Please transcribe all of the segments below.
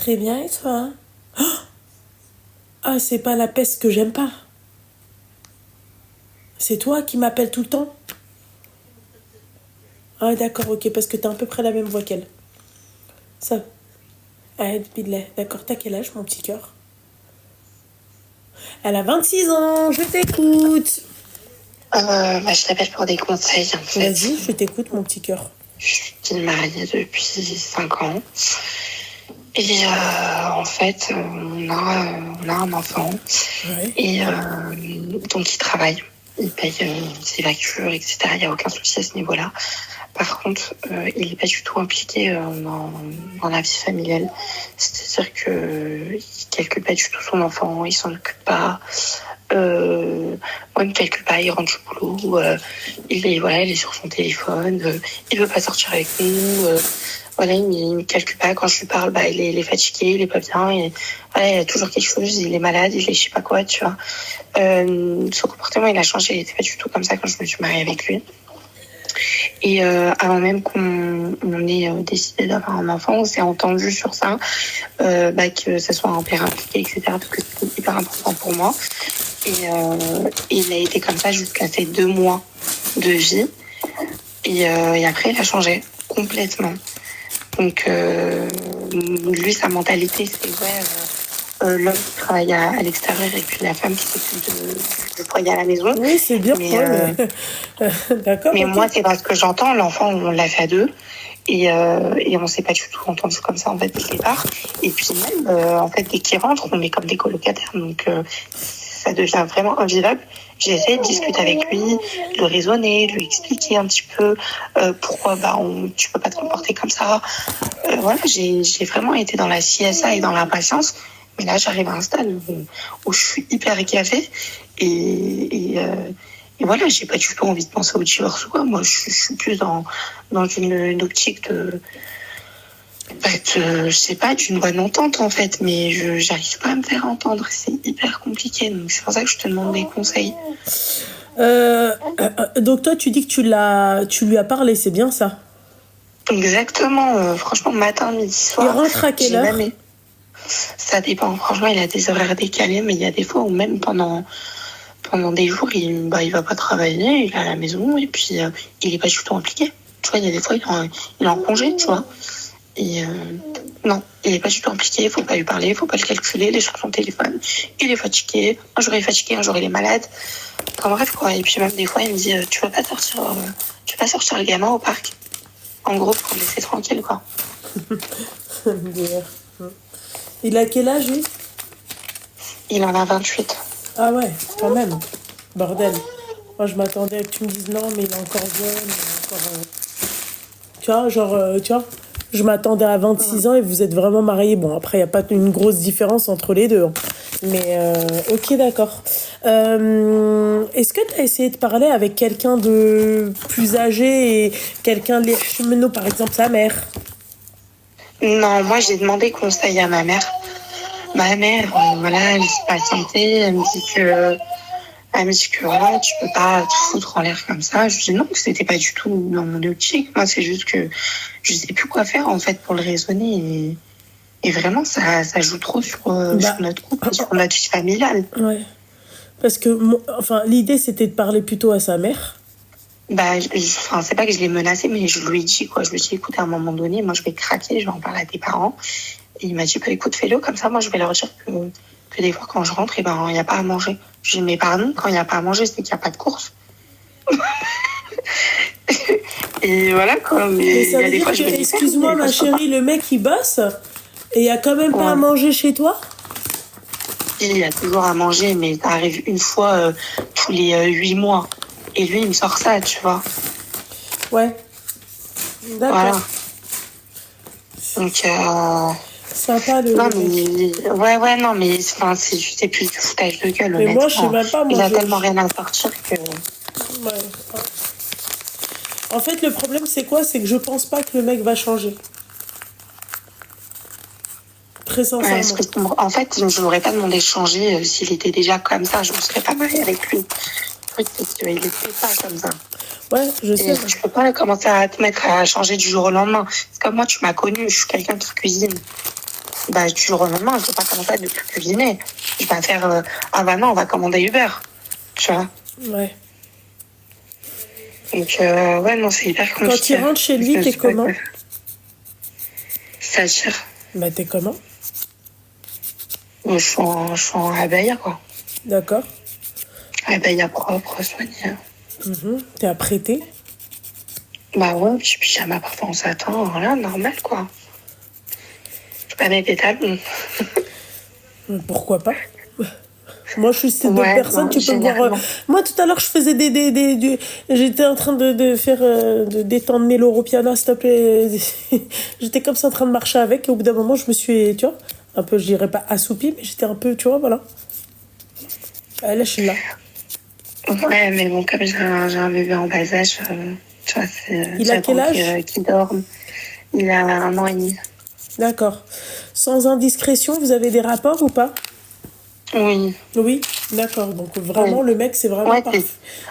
Très bien, et toi? Ah, c'est pas la peste que j'aime pas. C'est toi qui m'appelles tout le temps? Ah, d'accord, ok, parce que t'as à peu près la même voix qu'elle. Ça. Ah, billah. D'accord, t'as quel âge, mon petit cœur? Elle a 26 ans, je t'écoute. Je t'appelle pour des conseils en fait. Vas-y, je t'écoute, mon petit cœur. Je suis mariée depuis 5 ans et en fait on a un enfant Ouais. et donc il travaille, il paye ses factures, etc. Il n'y a aucun souci à ce niveau-là. Par contre, il n'est pas du tout impliqué dans la vie familiale. C'est-à-dire qu'il ne calcule pas du tout son enfant, il s'en occupe pas. Moi, il me calcule pas, il rentre du boulot, il est sur son téléphone, il veut pas sortir avec nous, voilà, il me calcule pas. Quand je lui parle, il est fatigué, il est pas bien, et voilà, il y a toujours quelque chose, il est malade, il est je sais pas quoi, tu vois. Son comportement, il a changé, il était pas du tout comme ça quand je me suis mariée avec lui. Et avant même qu'on ait décidé d'avoir un enfant, on s'est entendu sur ça, que ce soit un père impliqué, etc., parce que c'était hyper important pour moi. Et il a été comme ça jusqu'à ses 2 mois de vie. Et après, il a changé complètement. Donc, lui, sa mentalité, c'est l'homme qui travaille à l'extérieur et puis la femme qui s'occupe du foyer à la maison. Oui, c'est bien, mais d'accord, mais ok. moi, c'est parce que j'entends, l'enfant, on l'a fait à 2. Et on s'est pas du tout entendu comme ça, en fait, dès le départ. Et puis même, en fait, dès qu'il rentre, on est comme des colocataires. Donc, ça devient vraiment invivable. J'ai essayé de discuter avec lui, de le raisonner, de lui expliquer un petit peu pourquoi tu peux pas te comporter comme ça. Voilà, j'ai vraiment été dans la CSA et dans l'impatience. Mais là, j'arrive à un stade où je suis hyper écavée. Et voilà, j'ai pas du tout envie de penser au divorce. Moi, je suis plus dans une optique je sais pas, d'une bonne entente en fait, mais j'arrive pas à me faire entendre, c'est hyper compliqué, donc c'est pour ça que je te demande des conseils. Donc toi, tu dis que tu lui as parlé, c'est bien ça? Exactement, franchement, matin, midi, soir. Il rentre à quelle heure? Ça dépend, franchement, il a des horaires décalés, mais il y a des fois où même pendant des jours, il va pas travailler, il est à la maison, et puis il est pas du tout impliqué. Tu vois, il y a des fois, il est en congé, tu vois. Et non, il n'est pas du tout impliqué, il ne faut pas lui parler, il ne faut pas le calculer, il est sur son téléphone, il est fatigué, un jour il est fatigué, un jour il est malade. Enfin bref quoi, et puis même des fois il me dit tu vas pas sortir le gamin au parc. En gros, pour le laisser tranquille quoi. Il a quel âge lui? Il en a 28. Ah ouais, quand même. Bordel. Moi je m'attendais à que tu me dises non, mais il est encore jeune, il est encore... Tu vois, tu vois, je m'attendais à 26 ans et vous êtes vraiment mariés. Bon, après, il n'y a pas une grosse différence entre les deux. Hein. Mais, ok, d'accord. Est-ce que tu as essayé de parler avec quelqu'un de plus âgé et quelqu'un de l'Hirchemeno, par exemple sa mère? Non, moi j'ai demandé conseil à ma mère. Ma mère, voilà, elle s'est patientée, elle me dit que voilà, tu peux pas te foutre en l'air comme ça. Je lui dis non, que c'était pas du tout dans mon optique. Moi, c'est juste que je sais plus quoi faire en fait pour le raisonner. Et vraiment, ça joue trop sur notre couple, sur notre vie familiale. Ouais. Parce que, l'idée c'était de parler plutôt à sa mère. C'est pas que je l'ai menacé, mais je lui ai dit quoi. Je lui ai dit, écoute, à un moment donné, moi je vais craquer, je vais en parler à tes parents. Et il m'a dit, écoute, fais-le, comme ça, moi je vais leur dire que des fois quand je rentre, il n'y a pas à manger. Je lui ai dit, mais pardon, quand il n'y a pas à manger, c'est qu'il n'y a pas de course. Et voilà quoi. Mais ça veut dire que, excuse-moi ma chérie, le mec il bosse et il n'y a quand même pas à manger chez toi? Il y a toujours à manger, mais ça arrive une fois tous les 8 mois. Et lui, il me sort ça, tu vois. Ouais. D'accord. Voilà. Donc, sympa le. Non, mais. Ouais, non, mais c'est plus du foutage de gueule. Mais moi, je sais même pas. Il a tellement rien à sortir que. Ouais. En fait, le problème, c'est quoi? C'est que je pense pas que le mec va changer. Très sincèrement. En fait, je ne l'aurais pas demandé de changer s'il était déjà comme ça. Je ne serais pas mariée avec lui. Le truc, c'est qu'il n'était pas comme ça. Ouais, je sais. Tu peux pas commencer à te mettre à changer du jour au lendemain. C'est comme moi, tu m'as connue, je suis quelqu'un qui cuisine. bah, du jour au lendemain, je peux pas commencer à ne plus cuisiner. Je vais pas faire, ah bah non, on va commander Uber. Tu vois. Ouais. Donc, ouais, non, c'est hyper Quand compliqué. il rentre chez lui, t'es comment? C'est-à-dire, Bah, t'es comment? je suis en abaya, quoi. D'accord. Abaya propre, soignée. T'es apprêté? Bah ouais, petit pyjama parfois on s'attend, voilà, normal, quoi. Je peux pas mettre des talons. Pourquoi pas? Moi, je suis ces deux Ouais, personnes, non, tu peux me voir. généralement. Moi, tout à l'heure, je faisais j'étais en train de faire, de détendre mes au piano, s'il te plaît. J'étais comme ça en train de marcher avec, et au bout d'un moment, je me suis, tu vois, un peu, je dirais pas assoupie, mais j'étais un peu, tu vois, voilà. Là, je suis là. Ouais, mais bon, comme j'ai un bébé en bas âge, tu vois, Il a quel âge? qu'il dorme. Il a 1 an et demi. D'accord. Sans indiscrétion, vous avez des rapports ou pas? Oui. Oui, d'accord. Donc vraiment, Oui. le mec, c'est vraiment Ouais, parfait.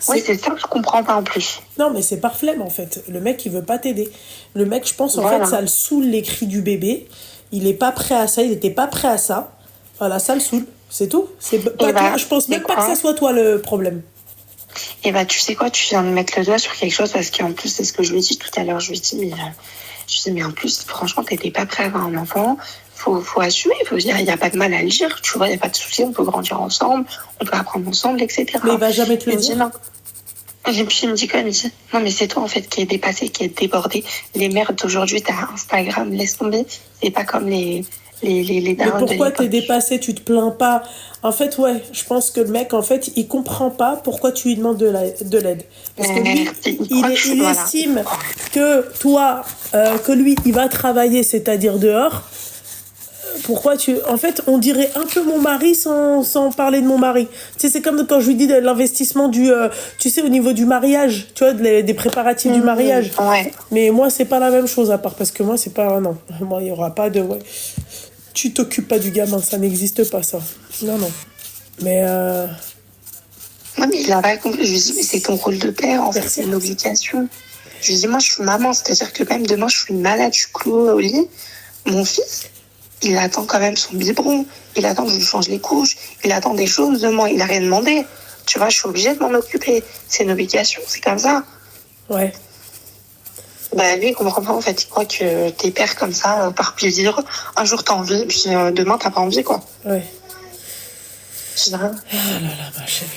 c'est ça que je comprends pas en plus. Non, mais c'est par flemme en fait. Le mec, il veut pas t'aider. Le mec, je pense, en fait, Voilà. ça le saoule les cris du bébé. Il est pas prêt à ça, il était pas prêt à ça. Voilà, ça le saoule. C'est tout. C'est pas Et toi. bah, Je pense tu sais même pas que ça quoi? soit toi le problème. Et bah, tu sais quoi? Tu viens de mettre le doigt sur quelque chose parce qu'en plus, c'est ce que je lui ai dit tout à l'heure. Je lui ai dit, mais en plus, franchement, t'étais pas prêt à avoir un enfant. Faut assumer. Faut dire, il n'y a pas de mal à le dire. Tu vois, il n'y a pas de souci. On peut grandir ensemble. On peut apprendre ensemble, etc. Mais il va jamais te Il le me dit dire. non. Et puis il me dit quoi? Il me dit, non, mais c'est toi, en fait, qui est dépassé, qui est débordé. Les mères d'aujourd'hui, t'as Instagram, laisse tomber. C'est pas comme les Mais darons de pourquoi t'es l'époque. dépassé, tu te plains pas? En fait, ouais, je pense que le mec, en fait, il comprend pas pourquoi tu lui demandes de l'aide. Parce que lui, il Voilà. estime que toi, que lui, il va travailler, c'est-à-dire dehors. Pourquoi tu... En fait, on dirait un peu mon mari sans parler de mon mari. Tu sais, c'est comme quand je lui dis de l'investissement du... tu sais, au niveau du mariage, tu vois, des préparatifs du mariage. Ouais. Mais moi, c'est pas la même chose, à part parce que moi, c'est pas... Non, moi, il y aura pas de... Ouais. Tu t'occupes pas du gamin, ça n'existe pas, ça. Non, non. Mais... Ouais, mais il a pas compris. Je lui dis, mais c'est ton rôle de père, en fait, Merci. c'est une obligation. Je lui dis, moi, je suis maman, c'est-à-dire que même demain, je suis malade, je suis clouée au lit. Mon fils, il attend quand même son biberon. Il attend que je lui change les couches. Il attend des choses de moi. Il a rien demandé. Tu vois, je suis obligée de m'en occuper. C'est une obligation, c'est comme ça. Ouais. Bah, lui, il comprend pas, en fait. Il croit que t'es père comme ça, par plaisir. Un jour, t'as envie, puis demain, t'as pas envie, quoi. Ouais. Je dis, Ah là là, ma chérie.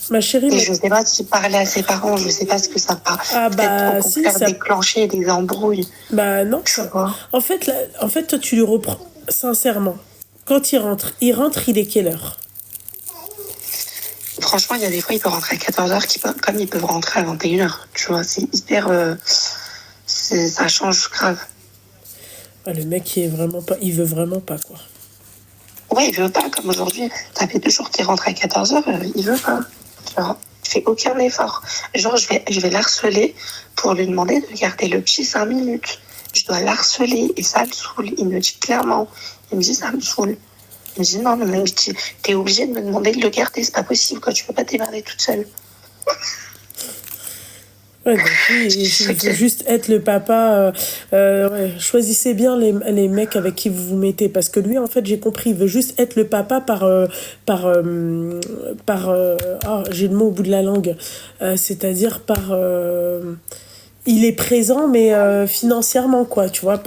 Ma chérie, et mais... je sais pas s'il parlait à ses parents, je sais pas ce que ça part. Ah Peut-être bah, pour si, faire ça... déclencher des embrouilles. Bah non, Tu ça... vois. En fait, là, toi, tu lui reprends, sincèrement. Quand il rentre, il est quelle heure? Franchement, il y a des fois, il peut rentrer à 14h, comme ils peuvent rentrer à 21h. Tu vois, c'est hyper... ça change grave. Ah, le mec, il veut vraiment pas, quoi. Ouais, il veut pas, comme aujourd'hui. Ça fait 2 jours qu'il rentre à 14h, il veut pas. Tu vois, il fait aucun effort. Genre, je vais l'harceler pour lui demander de garder le petit 5 minutes. Je dois l'harceler et ça le saoule. Il me le dit clairement. Il me dit, ça me saoule. Il me dit, non, mais t'es obligé de me demander de le garder, c'est pas possible, quoi. Tu peux pas te démerder toute seule. Ouais, donc lui, il veut juste être le papa. Ouais. Choisissez bien les mecs avec qui vous vous mettez. Parce que lui, en fait, j'ai compris, il veut juste être le papa j'ai le mot au bout de la langue. C'est-à-dire il est présent, mais financièrement, quoi, tu vois,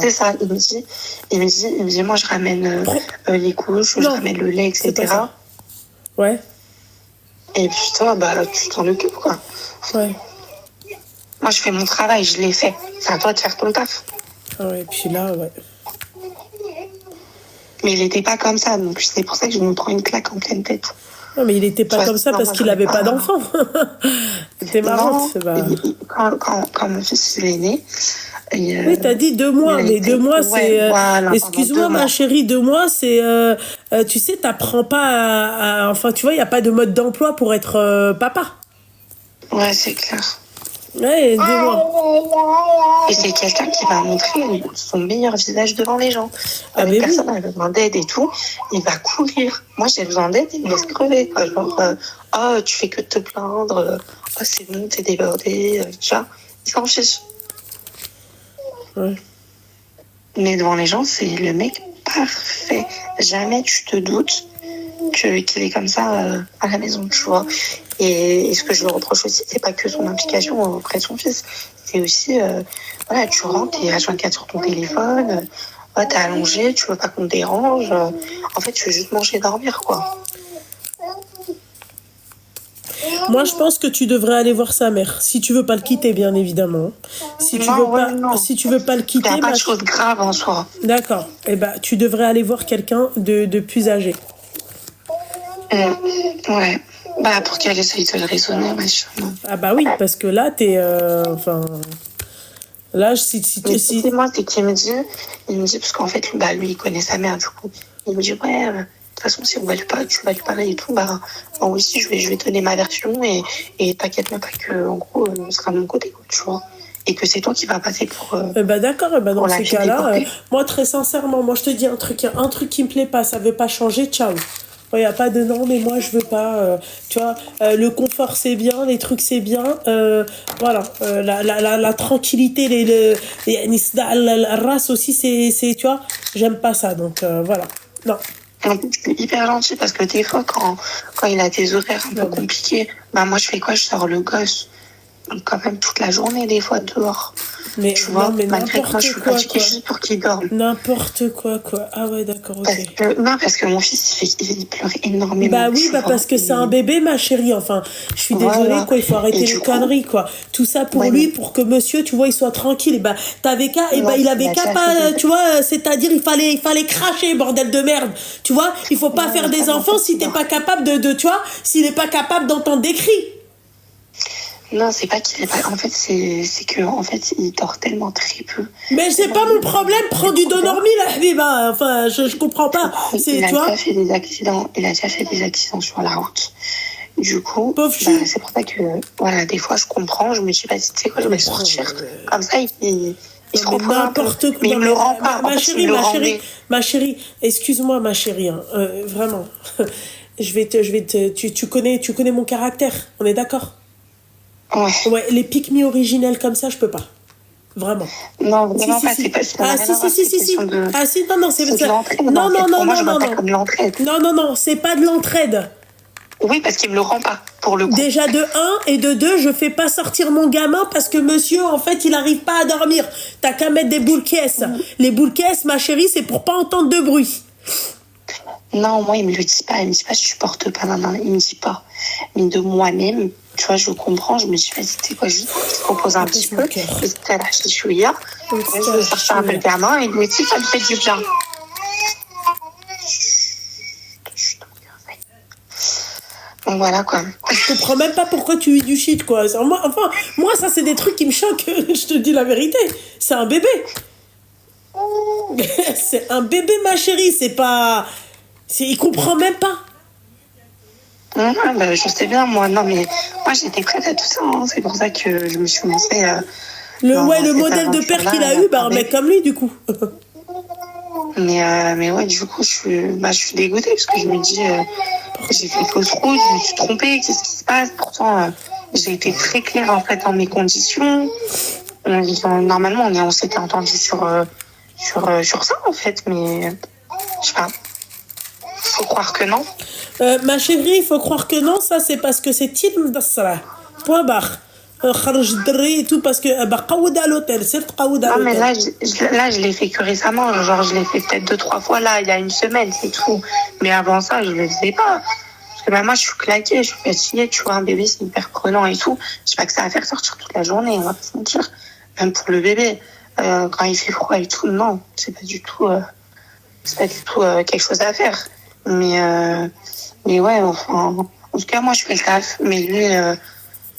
C'est ça, il me dit, moi, je ramène les couches, je ramène le lait, c'est pas etc. ça. Ouais, Et puis toi, bah, tu t'en occupes, quoi. ouais. Moi, je fais mon travail, je l'ai fait. C'est à toi de faire ton taf. Ah ouais, puis là, ouais. Mais il était pas comme ça, donc c'est pour ça que je me prends une claque en pleine tête. Non, mais il était pas comme ça parce qu'il avait pas d'enfant. C'était marrant. Quand mon fils il est né... Oui, t'as dit 2 mois, mais 2 mois, c'est... Voilà, excuse-moi, ma chérie, 2 mois, c'est... tu sais, t'apprends pas enfin, tu vois, il n'y a pas de mode d'emploi pour être papa. Ouais, c'est clair. Ouais, 2 mois. Et c'est quelqu'un qui va montrer son meilleur visage devant les gens. Avec personne a besoin d'aide et tout, il va courir. Moi, j'ai besoin d'aide, il me laisse crever, quoi. Genre, oh, tu fais que te plaindre, oh, c'est bon, t'es débordé, tu vois. Il s'en fiche. Ouais. Mais devant les gens, c'est le mec parfait. Jamais tu te doutes qu'il est comme ça à la maison, tu vois. Et ce que je lui reproche aussi, c'est pas que son implication auprès de son fils. C'est aussi, voilà, tu rentres, t'es H24 sur ton téléphone, t'es allongé, tu veux pas qu'on te dérange. En fait, tu veux juste manger et dormir, quoi. Moi, je pense que tu devrais aller voir sa mère. Si tu veux pas le quitter, bien évidemment. Si tu veux pas le quitter, il n'y a pas de chose grave en soi. D'accord. Eh ben, tu devrais aller voir quelqu'un de plus âgé. Ouais. Bah, pour qu'elle essaye de le raisonner, machin. Ah bah oui, parce que là, t'es... Enfin... là, si c'est moi, c'est qu'il me dit, parce qu'en fait, bah, lui, il connaît sa mère, du coup. Il me dit, ouais, de toute façon, si tu vas lui parler et tout, bah moi aussi, je vais donner ma version et t'inquiète même pas que, en gros, on sera de mon côté, quoi, tu vois. Et que c'est toi qui vas passer pour... bah d'accord, bah dans ces cas-là, moi, très sincèrement, moi, je te dis un truc qui me plaît pas, ça veut pas changer, ciao. Il n'y a pas de non, mais moi je veux pas. Tu vois, le confort c'est bien, les trucs c'est bien. Voilà, la tranquillité, la race aussi, c'est, tu vois, j'aime pas ça. Donc voilà. Non. En plus, c'est hyper gentil parce que des fois, quand il a des horaires un peu compliqués, bah moi je fais quoi? Je sors le gosse. Donc, quand même toute la journée, des fois, dehors. Mais, tu vois, mais malgré que moi, je suis fatiguée juste pour qu'il dorme. N'importe quoi. Ah ouais, d'accord, ok. Parce que mon fils, il pleure énormément. Bah oui, parce que c'est un bébé, ma chérie. Enfin, je suis désolée, quoi. Il faut arrêter les conneries, quoi. Tout ça pour lui, pour que monsieur, tu vois, il soit tranquille. Et bah, t'avais qu'à, il avait qu'à pas, tu vois, c'est-à-dire, il fallait cracher, bordel de merde. Tu vois, il faut pas faire des enfants si t'es pas capable tu vois, s'il est pas capable d'entendre des cris. Non, c'est pas qu'il est pas. En fait, c'est que en fait, il dort tellement très peu. Mais c'est pas mon problème. Prends du Donormi, là, Habiba. Enfin, je comprends pas. Il a déjà fait des accidents. Il a déjà fait des accidents sur la route. Du coup, c'est pour ça que, voilà, des fois, je comprends. Je me dis, tu sais quoi, je vais sortir. Comme ça, il se repose n'importe quoi. Mais il me le rend pas. Ma chérie, excuse-moi, ma chérie. Hein, vraiment. Tu connais mon caractère. On est d'accord? Ouais, les pique-me originelles comme ça, je peux pas. Vraiment. Non, vraiment pas, c'est pas ça. Ah, si, non, c'est ça. Non, c'est pas de l'entraide. Oui, parce qu'il me le rend pas, pour le coup. Déjà, de 1, et de 2, je fais pas sortir mon gamin parce que monsieur, en fait, il arrive pas à dormir. T'as qu'à mettre des boules caisses. Les boules caisses, ma chérie, c'est pour pas entendre de bruit. Non, moi, il me le dit pas. Il me dit pas, je supporte pas. Non, il me dit pas. Mais de moi-même, tu vois, je comprends. Je me suis dit, vas-y, tu sais quoi, je propose un petit peu. Et c'était à la chichouilla. Je vais sortir un peu le gamin et lui aussi, ça me fait du bien. Donc voilà, quoi. Je comprends même pas pourquoi tu vis du shit, quoi. Moi, ça, c'est des trucs qui me choquent. Je te dis la vérité. C'est un bébé. C'est un bébé, ma chérie. C'est pas... Il comprend même pas. Non, bah, je sais bien, moi. Non, mais moi, j'étais prête à tout ça. Hein. C'est pour ça que je me suis lancée... le modèle de père qu'il a eu, un mec comme lui, du coup. Mais ouais, du coup, je suis dégoûtée parce que je me dis... j'ai fait fausse route, je me suis trompée, qu'est-ce qui se passe? Pourtant, j'ai été très claire, en fait, dans mes conditions. Normalement, on s'était entendu sur ça, en fait, mais... Je sais pas. Faut croire que non. Ma chérie, il faut croire que non, ça c'est parce que c'est Tim Dassra. Point barre. Et tout parce que قعود à l'hôtel, c'est قعود à l'hôtel. Mais là je l'ai fait que récemment, genre je l'ai fait peut-être 2-3 fois là, il y a une semaine, c'est tout. Mais avant ça, je le faisais pas. Parce que moi je suis claquée, je suis fatiguée, tu vois, un bébé c'est hyper prenant et tout. Je sais pas que ça va faire sortir toute la journée, on va pas se mentir. Même pour le bébé, quand il fait froid et tout, non, c'est pas du tout quelque chose à faire. Mais ouais, enfin, en tout cas, moi, je fais le taf. Mais lui, il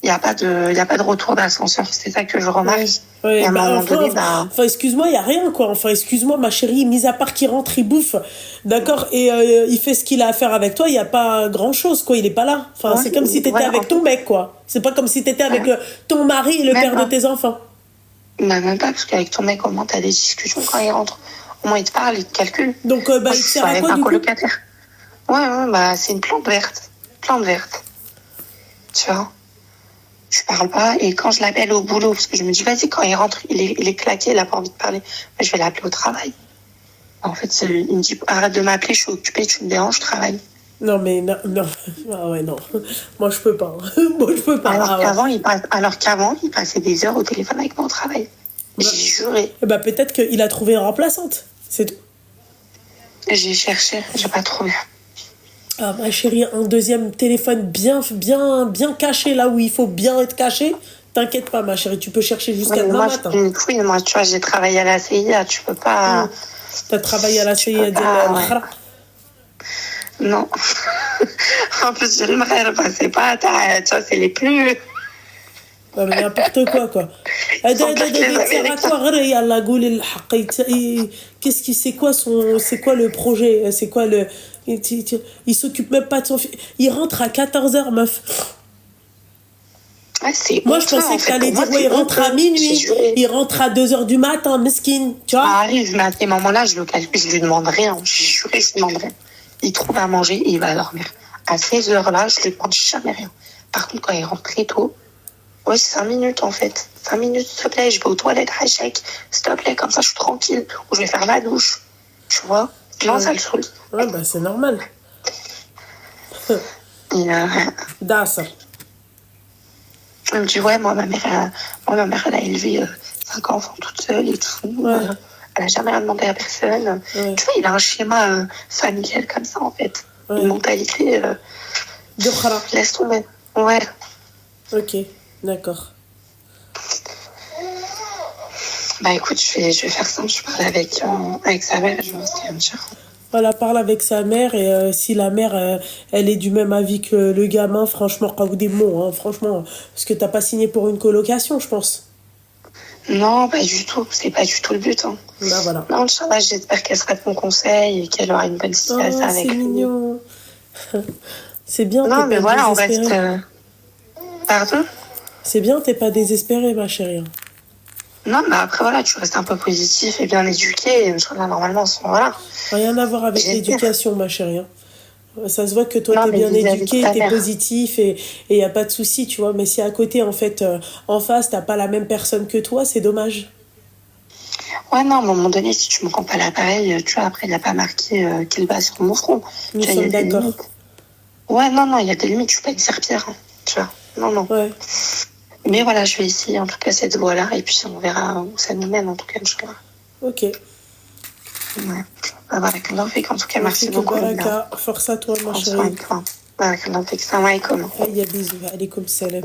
n'y a pas de retour d'ascenseur. C'est ça que je remarque. Oui, et à un moment donné, excuse-moi, il n'y a rien, quoi. Enfin, excuse-moi, ma chérie, mis à part qu'il rentre, il bouffe. D'accord? Et il fait ce qu'il a à faire avec toi, il n'y a pas grand-chose, quoi. Il n'est pas là. Enfin, c'est comme si tu étais avec ton mec, quoi. C'est pas comme si tu étais avec ton mari et le père de tes enfants. Même pas, parce qu'avec ton mec, au moins, tu as des discussions quand il rentre. Au moins, il te parle, il te calcule. Donc, il te sert à quoi, du coup? Ouais, c'est une plante verte. Tu vois. je parle pas. Et quand je l'appelle au boulot, parce que je me dis, vas-y, quand il rentre, il est claqué, il a pas envie de parler, bah, je vais l'appeler au travail. En fait, il me dit, arrête de m'appeler, je suis occupée, tu me déranges, je travaille. Non, mais non, non. Ah ouais, non. Moi, je peux pas. Moi, je peux pas. Ah ouais. Alors qu'avant, il passait des heures au téléphone avec moi au travail. Bah, J'ai juré. bah, peut-être qu'il a trouvé une remplaçante. C'est tout. J'ai cherché, j'ai pas trouvé. Ah, ma chérie, un deuxième téléphone bien caché là où il faut bien être caché. T'inquiète pas, ma chérie, tu peux chercher jusqu'à demain matin. Moi, tu vois, j'ai travaillé à la CIA, tu peux pas. T'as travaillé à la CIA de ouais. Non. En plus, j'ai le mrère, c'est pas, tu vois, c'est les plus. Ouais, mais n'importe quoi. Qu'est-ce qui, c'est quoi le projet? C'est quoi le, il s'occupe même pas de son fils. Il rentre à 14h, meuf. Ouais, c'est moi, je pensais que t'allais dire, ouais, il rentre à minuit, il rentre à 2h du matin, mesquine, tu vois. Arrive, mais à ces moments-là, je lui demande rien. J'ai juré, je lui demande rien. Il trouve à manger et il va dormir. À ces heures-là, je lui demande jamais rien. Par contre, quand il rentre très tôt, ouais, c'est 5 minutes en fait. 5 minutes, s'il te plaît, je vais aux toilettes, Hachek, s'il te plaît, comme ça je suis tranquille. Ou je vais faire ma douche. Tu vois? Non, ça le saoule. Ouais, bah c'est normal. Das. Il me dit, ouais, moi, ma mère, elle a élevé 5 enfants toute seule et tout. Ouais. Elle a jamais rien demandé à personne. Ouais. Tu vois, il a un schéma familial comme ça, en fait. Ouais. Une mentalité. Laisse tomber. Ouais. Ok, d'accord. Bah écoute, je vais faire ça. Je parle avec sa mère et je vois ce qu'elle va me dire. Voilà, parle avec sa mère et si la mère, elle est du même avis que le gamin, franchement, quand vous des mots, hein, franchement, parce que t'as pas signé pour une colocation, je pense. Non, pas du tout. C'est pas du tout le but. Hein. Bah voilà. Non, Inch'Allah, j'espère qu'elle sera de mon conseil et qu'elle aura une bonne situation avec lui. C'est mignon. C'est bien. Non, mais voilà, on reste. Pardon? C'est bien, t'es pas désespérée, ma chérie. Non, mais après, voilà, tu restes un peu positif et bien éduqué. Et Inch'Allah, normalement, voilà. Rien à voir avec l'éducation, ma chérie. Ça se voit que toi, t'es bien éduqué, t'es positif et y a pas de souci, tu vois. Mais si à côté, en fait, en face, t'as pas la même personne que toi, c'est dommage. Ouais, non, à un moment donné, si tu me rends pas l'appareil, tu vois, après, il n'y a pas marqué qu'il va sur mon front. Nous sommes d'accord. Ouais, non, il y a des limites, je suis pas une serpillère, hein, tu vois. Non. Ouais. Mais voilà, je vais essayer, en tout cas, cette voie-là, et puis on verra où ça nous mène, en tout cas, Inch'Allah. Ok. Ouais. Bah, voilà, en tout cas, merci beaucoup. Baraka, force à toi, ma chérie. Voilà, salam alaikum. Bisous, alaikum salam.